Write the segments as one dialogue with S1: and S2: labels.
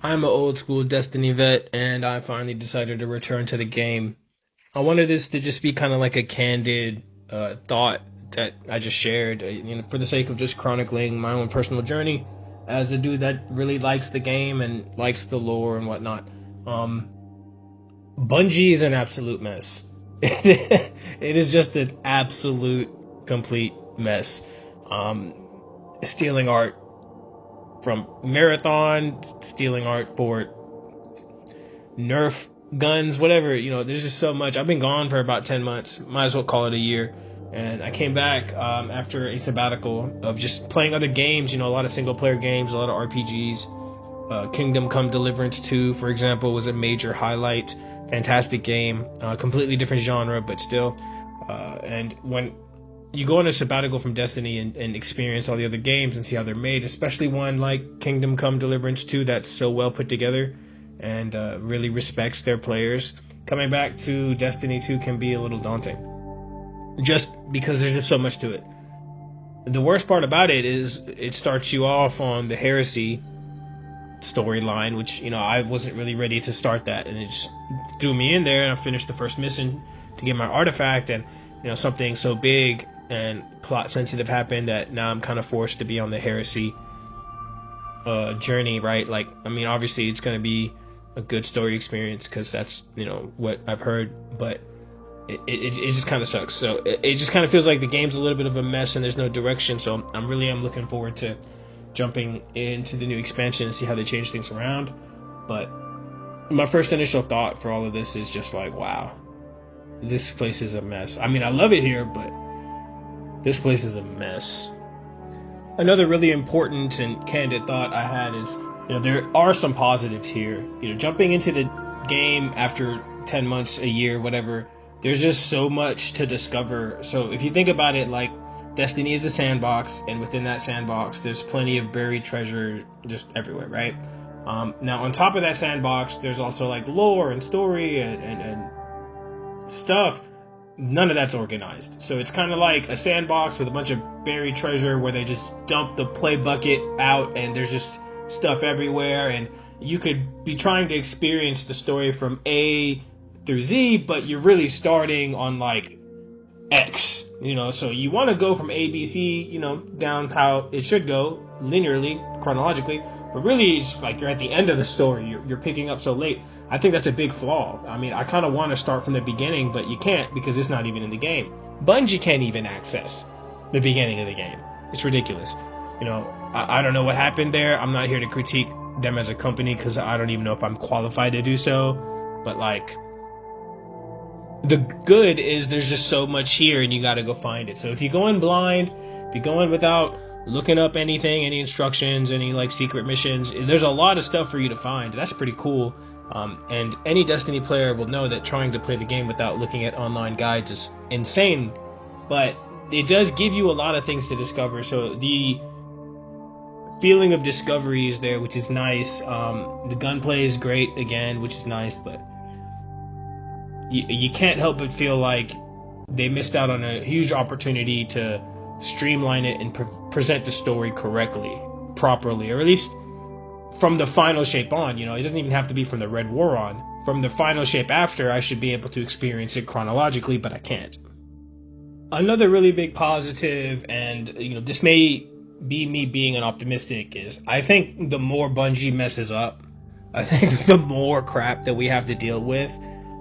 S1: I'm an old school Destiny vet, and I finally decided to return to the game. I wanted this to just be kind of like a candid thought that I just shared, for the sake of just chronicling my own personal journey as a dude that really likes the game and likes the lore and whatnot. Um, Bungie is an absolute mess. It is just an absolute complete mess. Um, Stealing art from Marathon, stealing art for Nerf guns, whatever. There's just so much. I've been gone for about 10 months. Might as well call it a year. And I came back after a sabbatical of just playing other games, a lot of single player games, a lot of RPGs. Kingdom Come Deliverance 2, for example, was a major highlight. Fantastic game. Completely different genre, but still. And when you go on a sabbatical from Destiny and experience all the other games and see how they're made, especially one like Kingdom Come Deliverance 2 that's so well put together and really respects their players, coming back to Destiny 2 can be a little daunting. Just because there's just so much to it. The worst part about it is it starts you off on the heresy storyline, which, I wasn't really ready to start that, and it just threw me in there, and I finished the first mission to get my artifact, and, something so big and plot sensitive happened that now I'm kind of forced to be on the heresy journey, right? Like, obviously it's going to be a good story experience because that's, what I've heard, but it just kind of sucks. So it just kind of feels like the game's a little bit of a mess and there's no direction. So I'm looking forward to jumping into the new expansion and see how they change things around. But my first initial thought for all of this is just like, wow, this place is a mess. I love it here, but this place is a mess. Another really important and candid thought I had is, there are some positives here. Jumping into the game after 10 months, a year, whatever, there's just so much to discover. So if you think about it, like, Destiny is a sandbox, and within that sandbox, there's plenty of buried treasure just everywhere, right? Now, on top of that sandbox, there's also, like, lore and story and stuff. None of that's organized. So it's kind of like a sandbox with a bunch of buried treasure where they just dump the play bucket out, and there's just stuff everywhere, and you could be trying to experience the story from A through Z, but you're really starting on, like, X, so you want to go from A, B, C, down how it should go, linearly, chronologically, but really it's like you're at the end of the story, you're picking up so late. I think that's a big flaw. I kind of want to start from the beginning, but you can't because it's not even in the game. Bungie can't even access the beginning of the game. It's ridiculous. I don't know what happened there. I'm not here to critique them as a company because I don't even know if I'm qualified to do so, but like, the good is there's just so much here and you got to go find it. So if you go in blind, if you go in without looking up anything, any instructions, any like secret missions, there's a lot of stuff for you to find. That's pretty cool. And any Destiny player will know that trying to play the game without looking at online guides is insane, but it does give you a lot of things to discover. So the feeling of discovery is there, which is nice. The gunplay is great again, which is nice, but you can't help but feel like they missed out on a huge opportunity to streamline it and present the story correctly, properly, or at least from the final shape on. It doesn't even have to be from the Red War on. From the final shape after, I should be able to experience it chronologically, but I can't. Another really big positive, and this may be me being an optimistic, is I think the more Bungie messes up, I think the more crap that we have to deal with,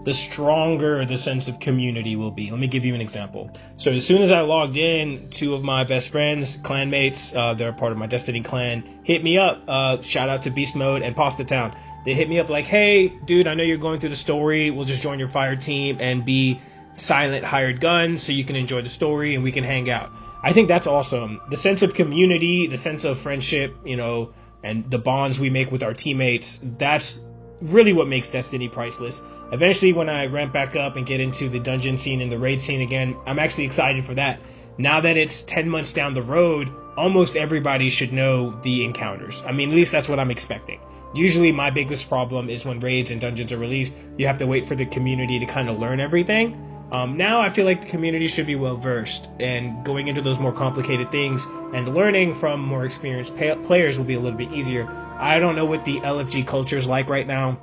S1: the stronger the sense of community will be. Let me give you an example. So as soon as I logged in, two of my best friends, clanmates, they're part of my Destiny clan, hit me up. Shout out to Beast Mode and Pasta Town. They hit me up like, hey, dude, I know you're going through the story. We'll just join your fire team and be silent hired guns so you can enjoy the story and we can hang out. I think that's awesome. The sense of community, the sense of friendship, and the bonds we make with our teammates, that's really what makes Destiny priceless. Eventually, when I ramp back up and get into the dungeon scene and the raid scene again, I'm actually excited for that. Now that it's 10 months down the road, almost everybody should know the encounters. At least that's what I'm expecting. Usually my biggest problem is when raids and dungeons are released, you have to wait for the community to kind of learn everything. Now I feel like the community should be well versed, and going into those more complicated things and learning from more experienced players will be a little bit easier. I don't know what the LFG culture is like right now.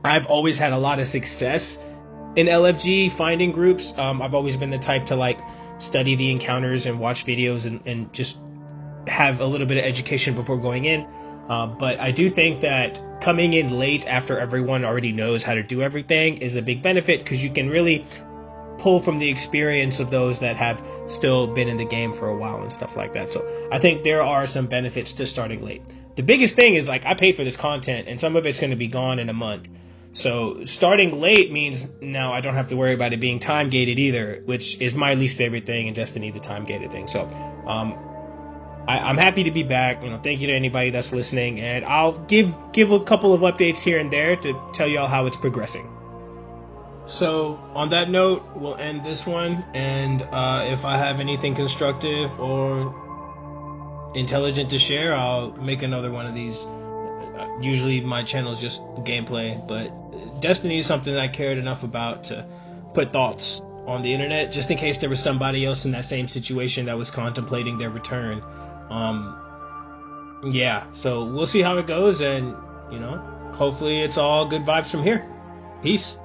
S1: I've always had a lot of success in LFG finding groups. I've always been the type to like study the encounters and watch videos and just have a little bit of education before going in. But I do think that coming in late after everyone already knows how to do everything is a big benefit, because you can really pull from the experience of those that have still been in the game for a while and stuff like that. So I think there are some benefits to starting late. The biggest thing is, like, I paid for this content and some of it's going to be gone in a month. So starting late means now I don't have to worry about it being time gated either, which is my least favorite thing in Destiny, the time gated thing. So I'm happy to be back. Thank you to anybody that's listening, and I'll give a couple of updates here and there to tell y'all how it's progressing. So on that note, we'll end this one, and if I have anything constructive or intelligent to share, I'll make another one of these. Usually my channel is just gameplay, but Destiny is something that I cared enough about to put thoughts on the internet, just in case there was somebody else in that same situation that was contemplating their return. Yeah, so we'll see how it goes, and hopefully it's all good vibes from here. Peace.